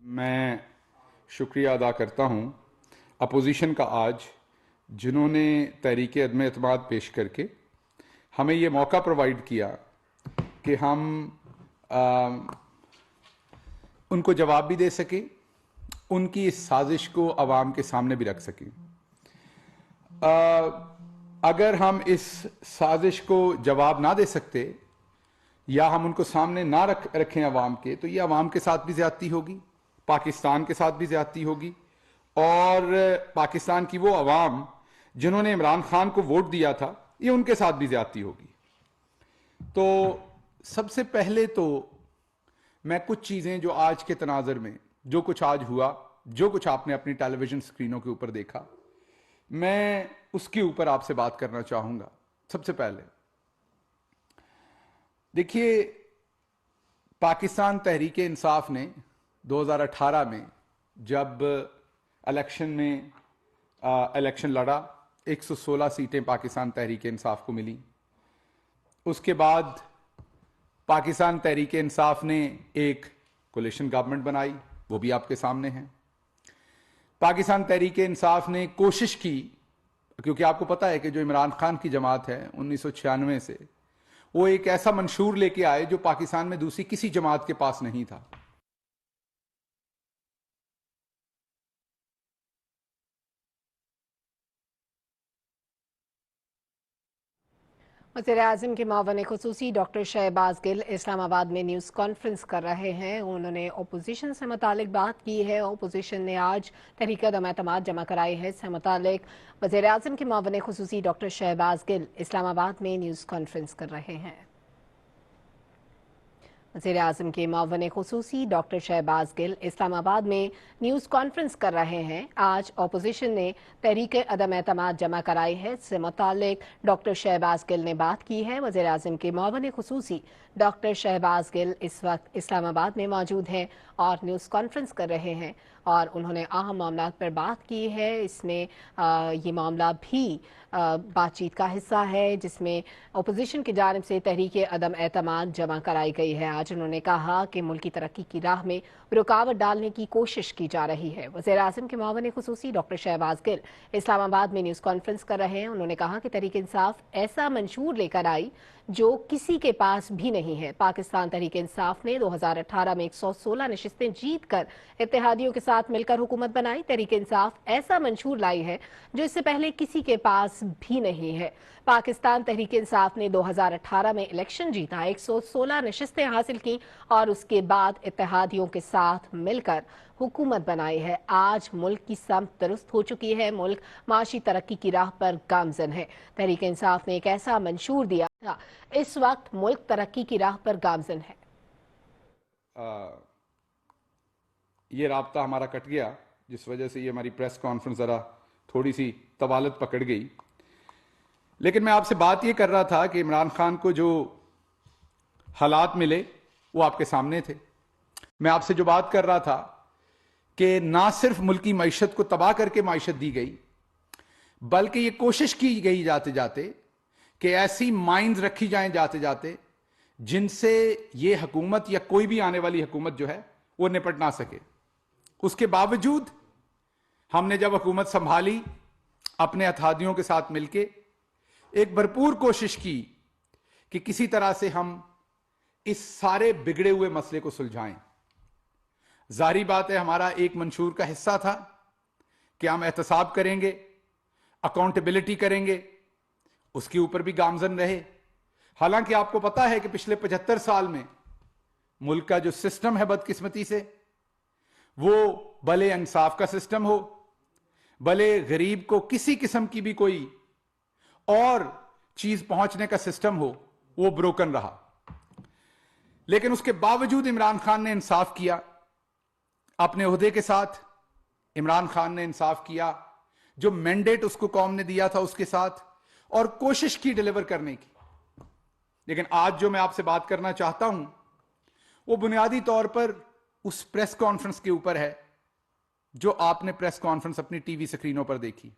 मैं शुक्रिया अदा करता हूं अपोजिशन का आज, जिन्होंने तहरीक अदम एतमाद पेश करके हमें ये मौका प्रोवाइड किया कि हम उनको जवाब भी दे सकें, उनकी इस साजिश को अवाम के सामने भी रख सकें। अगर हम इस साजिश को जवाब ना दे सकते या हम उनको सामने ना रखें अवाम के, तो ये अवाम के साथ भी ज्यादती होगी, पाकिस्तान के साथ भी ज्यादती होगी, और पाकिस्तान की वो अवाम जिन्होंने इमरान खान को वोट दिया था, ये उनके साथ भी ज्यादती होगी। तो सबसे पहले तो मैं कुछ चीजें जो आज के तनाजर में, जो कुछ आज हुआ, जो कुछ आपने अपनी टेलीविजन स्क्रीनों के ऊपर देखा, मैं उसके ऊपर आपसे बात करना चाहूंगा। सबसे पहले देखिए, पाकिस्तान तहरीक इंसाफ ने 2018 में जब इलेक्शन लड़ा, 116 सीटें पाकिस्तान तहरीक इंसाफ को मिली। उसके बाद पाकिस्तान तहरीक इंसाफ ने एक कोलिशन गवर्नमेंट बनाई, वो भी आपके सामने है। पाकिस्तान तहरीक इंसाफ ने कोशिश की, क्योंकि आपको पता है कि जो इमरान खान की जमात है 1996 से, वो एक ऐसा मंशूर लेके आए जो पाकिस्तान में दूसरी किसी जमात के पास नहीं था। वज़ीर-ए-आज़म के मुआविन ख़ुसूसी डॉक्टर शहबाज गिल इस्लामाबाद में न्यूज़ कॉन्फ्रेंस कर रहे हैं। उन्होंने अपोजिशन से मुतालिक बात की है। अपोजिशन ने आज तहरीक अदम एतमाद जमा कराई है। इससे मुतालिक वज़ीर-ए-आज़म के मुआविन ख़ुसूसी डॉक्टर शहबाज गिल इस्लामाबाद में न्यूज़ कॉन्फ्रेंस कर रहे हैं। वज़ीर-ए-आज़म के मुआविन ख़ुसूसी डॉक्टर शहबाज गिल इस्लामाबाद में न्यूज़ कॉन्फ्रेंस कर रहे हैं। आज अपोजिशन ने तहरीक अदम एतमाद जमा कराई है। इससे मुतालिक डॉक्टर शहबाज गिल ने बात की है। वज़ीर-ए-आज़म के मुआविन ख़ुसूसी डॉक्टर शहबाज गिल इस वक्त इस्लामाबाद में मौजूद हैं और न्यूज़ कॉन्फ्रेंस कर रहे हैं और उन्होंने अहम मामला पर बात की है। इसमें ये मामला भी बातचीत का हिस्सा है, जिसमें अपोजिशन की जानिब से तहरीक अदम एतमाद जमा कराई गई है। आज उन्होंने कहा कि मुल्क की तरक्की की राह में रुकावट डालने की कोशिश की जा रही है। वज़ीर-ए-आज़म के मुआविन ख़ुसूसी डॉक्टर शहबाज गिल इस्लामाबाद में न्यूज़ कॉन्फ्रेंस कर रहे हैं। उन्होंने कहा कि तहरीक इंसाफ ऐसा मंशूर लेकर आई जो किसी के पास भी नहीं है। पाकिस्तान तहरीक इंसाफ ने 2018 में 116 नशिस्तें जीत कर इत्तेहादियों के साथ मिलकर हुकूमत बनाई। तहरीक इंसाफ ऐसा मंशूर लाई है जो इससे पहले किसी के पास भी नहीं है। पाकिस्तान तहरीक इंसाफ ने 2018 में इलेक्शन जीता, 116 नशिस्तें हासिल की और उसके बाद इत्तेहादियों के साथ मिलकर हुकूमत बनाई है। आज मुल्क की समत दुरुस्त हो चुकी है, मुल्क माशी तरक्की की राह पर गामजन है। तहरीक इंसाफ ने एक ऐसा मंशूर दिया, इस वक्त मुल्क तरक्की की राह पर गामजन है। ये राब्ता हमारा कट गया, जिस वजह से ये हमारी प्रेस कॉन्फ्रेंस जरा थोड़ी सी तवालत पकड़ गई। लेकिन मैं आपसे बात ये कर रहा था कि इमरान खान को जो हालात मिले वो आपके सामने थे। मैं आपसे जो बात कर रहा था कि ना सिर्फ मुल्क की मईशत को तबाह करके मईशत दी गई, बल्कि ये कोशिश की गई जाते जाते कि ऐसी माइंस रखी जाएं जाते जाते जिनसे ये हुकूमत या कोई भी आने वाली हुकूमत जो है वो निपट ना सके। उसके बावजूद हमने जब हुकूमत संभाली, अपने अथादियों के साथ मिलके एक भरपूर कोशिश की कि किसी तरह से हम इस सारे बिगड़े हुए मसले को सुलझाएं। जारी बात है, हमारा एक मंशूर का हिस्सा था कि हम एहतसाब करेंगे, अकाउंटेबिलिटी करेंगे, उसके ऊपर भी गामजन रहे। हालांकि आपको पता है कि पिछले 75 साल में मुल्क का जो सिस्टम है, बदकिस्मती से, वो भले इंसाफ का सिस्टम हो, भले गरीब को किसी किस्म की भी कोई और चीज पहुंचने का सिस्टम हो, वो ब्रोकन रहा। लेकिन उसके बावजूद इमरान खान ने इंसाफ किया अपने ओहदे के साथ। इमरान खान ने इंसाफ किया जो मैंडेट उसको कौम ने दिया था उसके साथ, और कोशिश की डिलीवर करने की। लेकिन आज जो मैं आपसे बात करना चाहता हूं वो बुनियादी तौर पर उस प्रेस कॉन्फ्रेंस के ऊपर है जो आपने प्रेस कॉन्फ्रेंस अपनी टीवी स्क्रीनों पर देखी।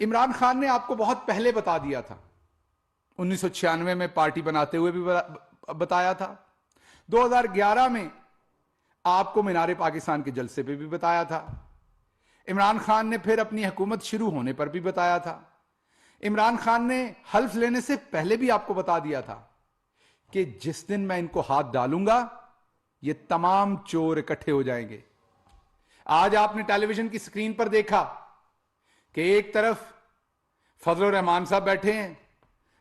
इमरान खान ने आपको बहुत पहले बता दिया था, 1996 में पार्टी बनाते हुए भी बताया था, 2011 में आपको मीनार पाकिस्तान के जलसे पे भी बताया था। इमरान खान ने फिर अपनी हुकूमत शुरू होने पर भी बताया था। इमरान खान ने हल्फ लेने से पहले भी आपको बता दिया था कि जिस दिन मैं इनको हाथ डालूंगा ये तमाम चोर इकट्ठे हो जाएंगे। आज आपने टेलीविजन की स्क्रीन पर देखा कि एक तरफ फजल रहमान साहब बैठे हैं,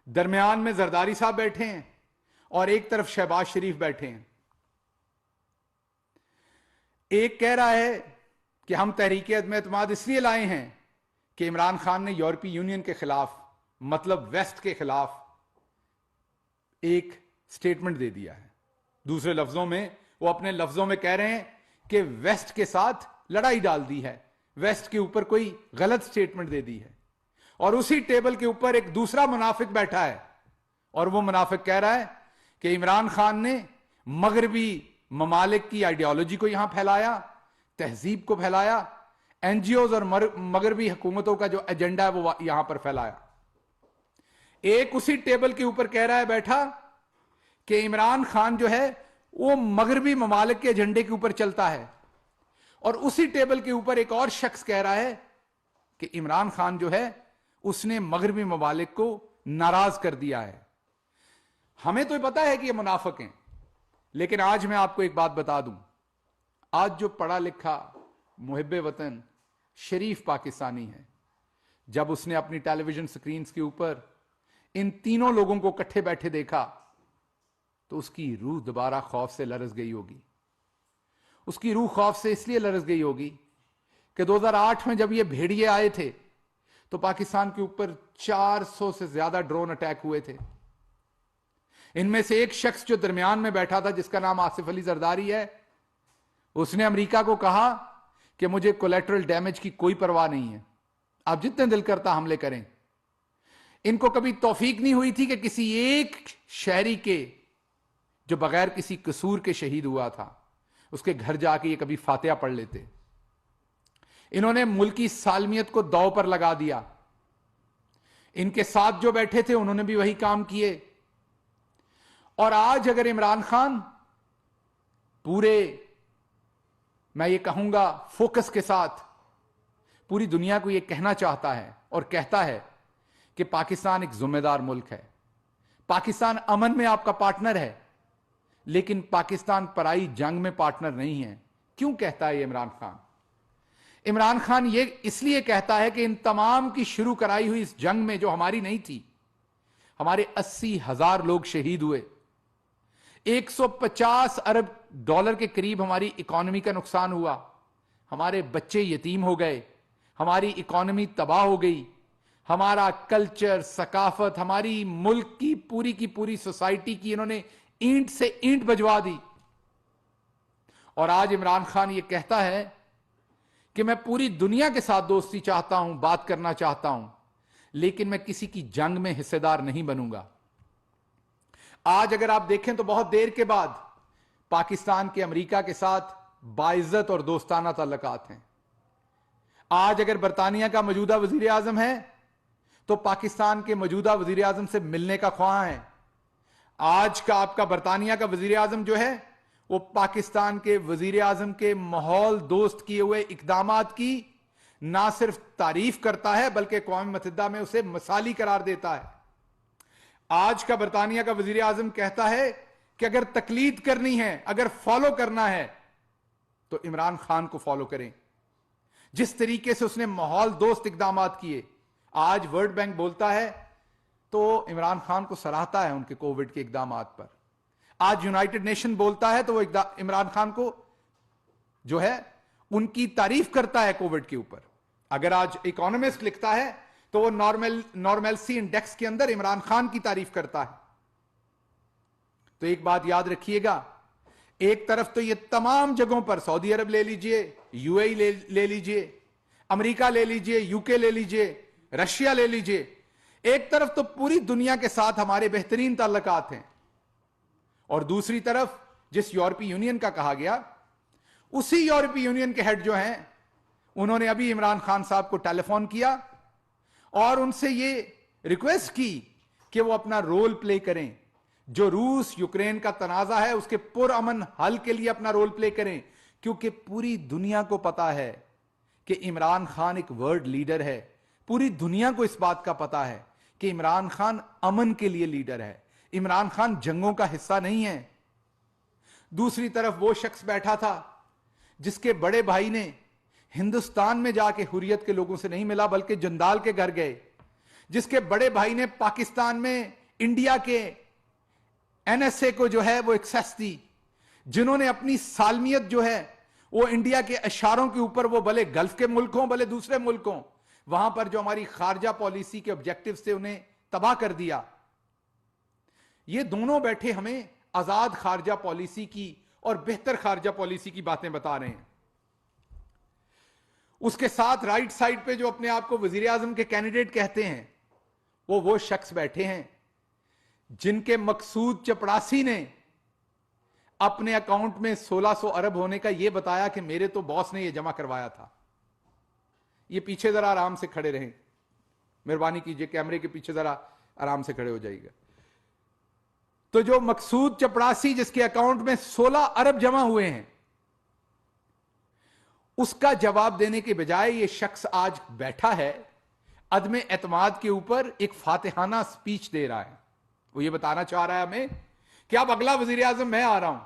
दरमियान में जरदारी साहब बैठे हैं और एक तरफ शहबाज शरीफ बैठे हैं। एक कह रहा है कि हम तहरीक अदम एतमाद इसलिए लाए हैं कि इमरान खान ने यूरोपीय यूनियन के खिलाफ, मतलब वेस्ट के खिलाफ एक स्टेटमेंट दे दिया है। दूसरे लफ्जों में वो अपने लफ्जों में कह रहे हैं कि वेस्ट के साथ लड़ाई डाल दी है, वेस्ट के ऊपर कोई गलत स्टेटमेंट दे दी है। और उसी टेबल के ऊपर एक दूसरा मुनाफिक बैठा है और वो मुनाफिक कह रहा है कि इमरान खान ने मगरबी ममालिक की आइडियोलॉजी को यहां फैलाया, तहजीब को फैलाया, एनजीओज और मगरबी हुकूमतों का जो एजेंडा है वो यहां पर फैलाया। एक उसी टेबल के ऊपर कह रहा है बैठा कि इमरान खान जो है वो मगरबी ममालिक के एजेंडे के ऊपर चलता है, और उसी टेबल के ऊपर एक और शख्स कह रहा है कि इमरान खान जो है उसने मगरबी ममालिक को नाराज कर दिया है। हमें तो पता है कि ये मुनाफिक हैं, लेकिन आज मैं आपको एक बात बता दूं। आज जो पढ़ा लिखा मुहिब्बे वतन शरीफ पाकिस्तानी है, जब उसने अपनी टेलीविजन स्क्रीन के ऊपर इन तीनों लोगों को इकट्ठे बैठे देखा तो उसकी रूह दोबारा खौफ से लरस गई होगी। उसकी रूह खौफ से इसलिए लरस गई होगी कि 2008 में जब ये भेड़िए आए थे तो पाकिस्तान के ऊपर 400 से ज्यादा ड्रोन अटैक हुए थे। इनमें से एक शख्स जो दरमियान में बैठा था, जिसका नाम आसिफ अली जरदारी है, उसने अमेरिका को कहा कि मुझे कोलेटरल डैमेज की कोई परवाह नहीं है, आप जितने दिल करता हमले करें। इनको कभी तौफीक नहीं हुई थी कि किसी एक शहरी के जो बगैर किसी कसूर के शहीद हुआ था उसके घर जाके ये कभी फातिहा पढ़ लेते। इन्होंने मुल्की सालमियत को दांव पर लगा दिया। इनके साथ जो बैठे थे उन्होंने भी वही काम किए। और आज अगर इमरान खान पूरे, मैं ये कहूंगा, फोकस के साथ पूरी दुनिया को ये कहना चाहता है और कहता है कि पाकिस्तान एक जिम्मेदार मुल्क है, पाकिस्तान अमन में आपका पार्टनर है, लेकिन पाकिस्तान पराई जंग में पार्टनर नहीं है। क्यों कहता है ये इमरान खान? इमरान खान ये इसलिए कहता है कि इन तमाम की शुरू कराई हुई इस जंग में, जो हमारी नहीं थी, हमारे 80,000 लोग शहीद हुए, 150 अरब डॉलर के करीब हमारी इकोनॉमी का नुकसान हुआ, हमारे बच्चे यतीम हो गए, हमारी इकोनॉमी तबाह हो गई, हमारा कल्चर, सकाफत, हमारी मुल्क की पूरी सोसाइटी की इन्होंने ईंट से ईंट बजवा दी। और आज इमरान खान ये कहता है कि मैं पूरी दुनिया के साथ दोस्ती चाहता हूं, बात करना चाहता हूं, लेकिन मैं किसी की जंग में हिस्सेदार नहीं बनूंगा। आज अगर आप देखें तो बहुत देर के बाद पाकिस्तान के अमेरिका के साथ बाइज्जत और दोस्ताना ताल्लुकात हैं। आज अगर बरतानिया का मौजूदा वजीर आजम है तो पाकिस्तान के मौजूदा वजीर आजम से मिलने का ख्वाह है। आज का आपका बरतानिया का वजीर आजम जो है वो पाकिस्तान के वजीर आजम के माहौल दोस्त किए हुए इकदामात की ना सिर्फ तारीफ करता है बल्कि अक़वाम मुत्तहिदा में उसे मिसाली करार देता है। आज का बरतानिया का वजीर आजम कहता है कि अगर तकलीद करनी है, अगर फॉलो करना है तो इमरान खान को फॉलो करें। जिस तरीके से उसने माहौल दोस्त इकदामात किए, आज वर्ल्ड बैंक बोलता है तो इमरान खान को सराहता है उनके कोविड के इकदामात पर। आज यूनाइटेड नेशन बोलता है तो वो इमरान खान को जो है उनकी तारीफ करता है कोविड के ऊपर। अगर आज इकोनॉमिस्ट लिखता है तो वो नॉर्मेलसी इंडेक्स के अंदर इमरान खान की तारीफ करता है। तो एक बात याद रखिएगा, एक तरफ तो ये तमाम जगहों पर, सऊदी अरब ले लीजिए, यूएई ले लीजिए, अमेरिका ले लीजिए, यूके ले लीजिए, रशिया ले लीजिए, एक तरफ तो पूरी दुनिया के साथ हमारे बेहतरीन ताल्लुकात हैं, और दूसरी तरफ जिस यूरोपीय यूनियन का कहा गया, उसी यूरोपीय यूनियन के हेड जो हैं उन्होंने अभी इमरान खान साहब को टेलीफोन किया और उनसे ये रिक्वेस्ट की कि वो अपना रोल प्ले करें, जो रूस यूक्रेन का तनाजा है उसके पुरअमन हल के लिए अपना रोल प्ले करें, क्योंकि पूरी दुनिया को पता है कि इमरान खान एक वर्ल्ड लीडर है। पूरी दुनिया को इस बात का पता है कि इमरान खान अमन के लिए लीडर है, इमरान खान जंगों का हिस्सा नहीं है। दूसरी तरफ वो शख्स बैठा था जिसके बड़े भाई ने हिंदुस्तान में जाके हुर्रियत के लोगों से नहीं मिला बल्कि जंदाल के घर गए, जिसके बड़े भाई ने पाकिस्तान में इंडिया के एनएसए को जो है वो एक्सेस दी, जिन्होंने अपनी सालमियत जो है वो इंडिया के इशारों के ऊपर, वो भले गल्फ के मुल्क हों भले दूसरे मुल्क हों, वहां पर जो हमारी खारजा पॉलिसी के ऑब्जेक्टिव थे उन्हें तबाह कर दिया। ये दोनों बैठे हमें आजाद खारजा पॉलिसी की और बेहतर खारजा पॉलिसी की बातें बता रहे हैं। उसके साथ राइट साइड पे जो अपने आप को वजीर आजम के कैंडिडेट कहते हैं, वो शख्स बैठे हैं जिनके मकसूद चपड़ासी ने अपने अकाउंट में 1600 अरब होने का यह बताया कि मेरे तो बॉस ने यह जमा करवाया था। ये पीछे जरा आराम से खड़े रहें, मेहरबानी कीजिए, कैमरे के पीछे जरा आराम से खड़े हो जाइएगा। तो जो मकसूद चपड़ासी जिसके अकाउंट में 16 अरब जमा हुए हैं, उसका जवाब देने के बजाय यह शख्स आज बैठा है अदम एतमाद के ऊपर एक फातिहाना स्पीच दे रहा है। वो ये बताना चाह रहा है हमें कि अब अगला वजीर आजम मैं आ रहा हूं,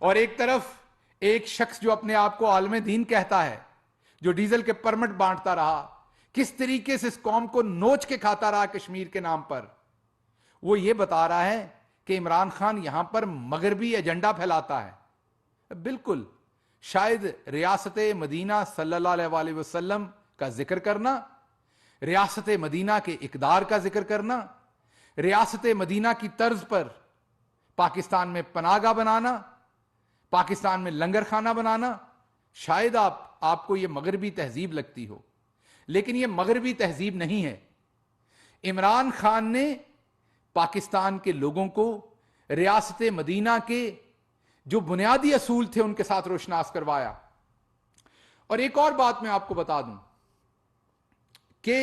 और एक तरफ एक शख्स जो अपने आप को आलम दीन कहता है, जो डीजल के परमिट बांटता रहा, किस तरीके से इस कौम को नोच के खाता रहा कश्मीर के नाम पर, वो ये बता रहा है कि इमरान खान यहां पर मगरबी एजेंडा फैलाता है। बिल्कुल, शायद रियासत मदीना सल्लल्लाहु अलैहि वसल्लम का जिक्र करना, रियासत मदीना के इकदार का जिक्र करना, रियासत मदीना की तर्ज पर पाकिस्तान में पनागा बनाना, पाकिस्तान में लंगर खाना बनाना, शायद आपको यह मगरबी तहजीब लगती हो, लेकिन यह मगरबी तहजीब नहीं है। इमरान खान ने पाकिस्तान के लोगों को रियासत मदीना के जो बुनियादी असूल थे उनके साथ रोशनास करवाया। और एक और बात मैं आपको बता दूं कि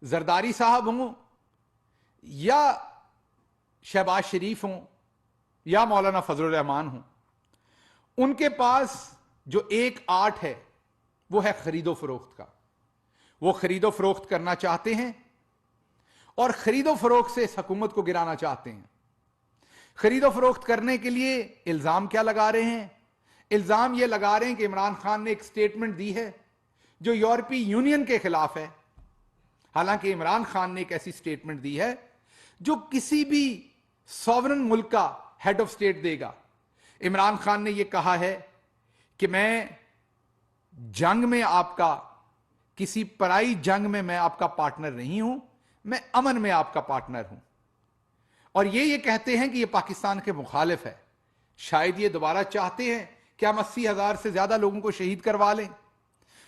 जरदारी साहब हों या शहबाज शरीफ हों या मौलाना फजलुर रहमान हों, उनके पास जो एक आर्ट है वो है खरीदो फरोख्त का। वो खरीदो फरोख्त करना चाहते हैं और खरीदो फरोख्त से इस हुकूमत को गिराना चाहते हैं। खरीदो फरोख्त करने के लिए इल्जाम क्या लगा रहे हैं? इल्जाम यह लगा रहे हैं कि इमरान खान ने एक स्टेटमेंट दी है जो यूरोपीय यूनियन के खिलाफ है। हालांकि इमरान खान ने एक ऐसी स्टेटमेंट दी है जो किसी भी सॉवरन मुल्क का हेड ऑफ स्टेट देगा। इमरान खान ने यह कहा है कि मैं जंग में आपका, किसी पराई जंग में मैं आपका पार्टनर नहीं हूं, मैं अमन में आपका पार्टनर हूं। और ये कहते हैं कि ये पाकिस्तान के मुखालिफ है। शायद ये दोबारा चाहते हैं कि हम 80,000 से ज्यादा लोगों को शहीद करवा लें।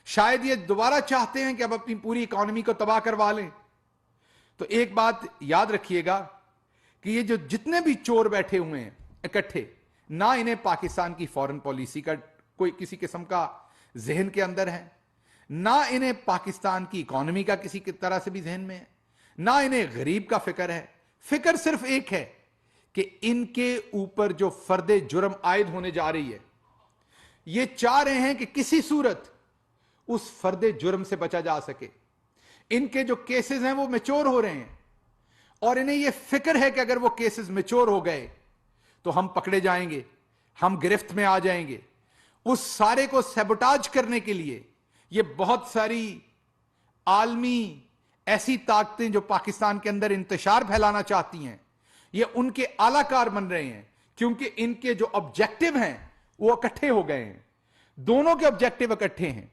शायद ये दोबारा चाहते हैं कि अब अपनी पूरी इकोनॉमी को तबाह करवा लें। तो एक बात याद रखिएगा कि ये जो जितने भी चोर बैठे हुए हैं इकट्ठे, ना इन्हें पाकिस्तान की फॉरेन पॉलिसी का कोई किसी किस्म का जहन के अंदर है, ना इन्हें पाकिस्तान की इकोनॉमी का किसी तरह से भी जहन में है, ना इन्हें गरीब का फिक्र है। फिक्र सिर्फ एक है कि इनके ऊपर जो फर्दे जुर्म आयद होने जा रही है, ये चाह रहे हैं कि किसी सूरत उस फर्दे जुर्म से बचा जा सके। इनके जो केसेस हैं वो मैच्योर हो रहे हैं और इन्हें यह फिक्र है कि अगर वो केसेस मैच्योर हो गए तो हम पकड़े जाएंगे, हम गिरफ्त में आ जाएंगे। उस सारे को सैबोटाज करने के लिए ये बहुत सारी आलमी ऐसी ताकतें जो पाकिस्तान के अंदर इंतशार फैलाना चाहती हैं, ये उनके आलाकार बन रहे हैं, क्योंकि इनके जो ऑब्जेक्टिव हैं वो इकट्ठे हो गए हैं। दोनों के ऑब्जेक्टिव इकट्ठे हैं।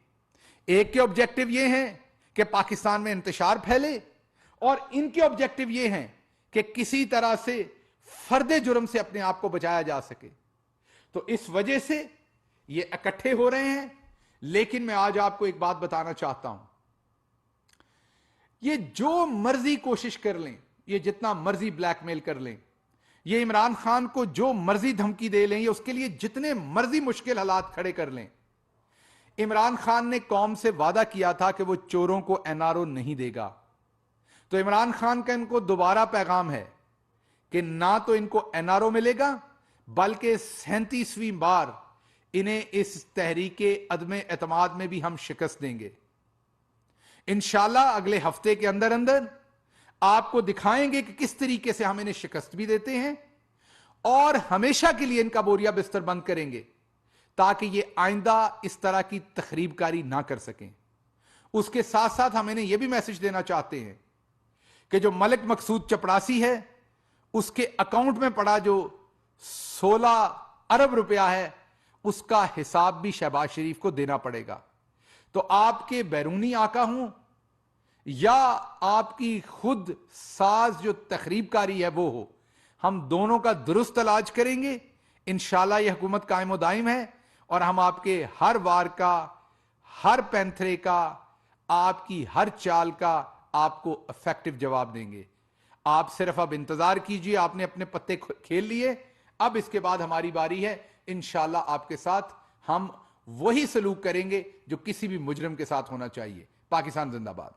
एक के ऑब्जेक्टिव ये हैं कि पाकिस्तान में इंतशार फैले, और इनके ऑब्जेक्टिव ये हैं कि किसी तरह से फर्दे जुर्म से अपने आप को बचाया जा सके। तो इस वजह से ये इकट्ठे हो रहे हैं। लेकिन मैं आज आपको एक बात बताना चाहता हूं, ये जो मर्जी कोशिश कर लें, ये जितना मर्जी ब्लैकमेल कर लें, ये इमरान खान को जो मर्जी धमकी दे लें, ये उसके लिए जितने मर्जी मुश्किल हालात खड़े कर लें, इमरान खान ने कौम से वादा किया था कि वो चोरों को एनआरओ नहीं देगा। तो इमरान खान का इनको दोबारा पैगाम है कि ना तो इनको एनआरओ मिलेगा, बल्कि 37वीं बार इन्हें इस तहरीके अदम एतमाद में भी हम शिकस्त देंगे। इंशाल्लाह अगले हफ्ते के अंदर अंदर आपको दिखाएंगे कि किस तरीके से हम इन्हें शिकस्त भी देते हैं और हमेशा के लिए इनका बोरिया बिस्तर बंद करेंगे, ताकि ये आइंदा इस तरह की तखरीबकारी ना कर सकें। उसके साथ साथ हम इन्हें यह भी मैसेज देना चाहते हैं कि जो मलिक मकसूद चपड़ासी है, उसके अकाउंट में पड़ा जो 16 अरब रुपया है, उसका हिसाब भी शहबाज शरीफ को देना पड़ेगा। तो आपके बैरूनी आका हों या आपकी खुद साज जो तखरीबकारी है वो हो, हम दोनों का दुरुस्त इलाज करेंगे। इंशाल्लाह यह हुकूमत कायम दाइम है और हम आपके हर वार का, हर पैंथरे का, आपकी हर चाल का आपको इफेक्टिव जवाब देंगे। आप सिर्फ अब इंतजार कीजिए। आपने अपने पत्ते खेल लिए, अब इसके बाद हमारी बारी है। इंशाल्लाह आपके साथ हम वही सलूक करेंगे जो किसी भी मुजरिम के साथ होना चाहिए। पाकिस्तान जिंदाबाद।